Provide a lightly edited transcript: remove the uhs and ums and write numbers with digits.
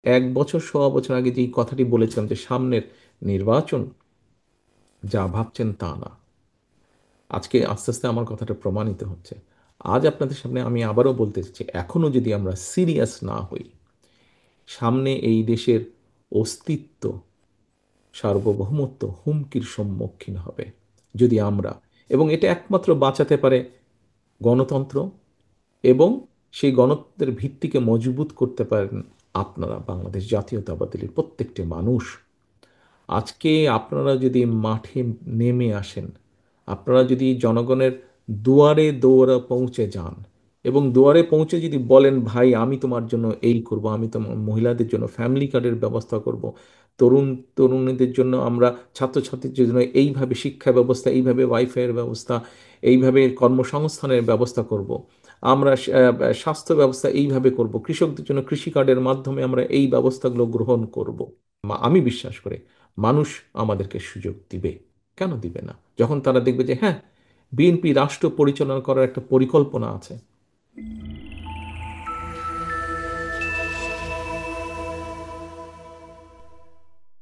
1 বছর 1.25 বছর আগে যে কথাটি বলেছিলাম যে সামনের নির্বাচন যা ভাবছেন তা না, আজকে আস্তে আস্তে আমার কথাটা প্রমাণিত হচ্ছে। আজ আপনাদের সামনে আমি আবারও বলতে চাচ্ছি, এখনো যদি আমরা সিরিয়াস না হই, সামনে এই দেশের অস্তিত্ব, সার্বভৌমত্ব হুমকির সম্মুখীন হবে যদি আমরা, এবং এটা একমাত্র বাঁচাতে পারে গণতন্ত্র, এবং সেই গণতন্ত্রের ভিত্তিকে মজবুত করতে পারেন আপনারা, বাংলাদেশ জাতীয়তাবাদী দলের প্রত্যেকটি মানুষ। আজকে আপনারা যদি মাঠে নেমে আসেন, আপনারা যদি জনগণের দুয়ারে দৌড়ে পৌঁছে যান, এবং দুয়ারে পৌঁছে যদি বলেন, ভাই আমি তোমার জন্য এই করব, আমি তোমার মহিলাদের জন্য ফ্যামিলি কার্ডের ব্যবস্থা করব, তরুণ তরুণীদের জন্য আমরা, ছাত্রছাত্রীদের জন্য এইভাবে শিক্ষা ব্যবস্থা, এইভাবে ওয়াইফাইয়ের ব্যবস্থা, এইভাবে কর্মসংস্থানের ব্যবস্থা করব, আমরা স্বাস্থ্য ব্যবস্থা এইভাবে করব, কৃষকদের জন্য কৃষি কার্ডের মাধ্যমে আমরা এই ব্যবস্থাগুলো গ্রহণ করব। আমি বিশ্বাস করি মানুষ আমাদেরকে সুযোগ দিবে। কেন দিবে না? যখন তারা দেখবে যে হ্যাঁ, বিএনপি রাষ্ট্র পরিচালনা করার একটা পরিকল্পনা আছে,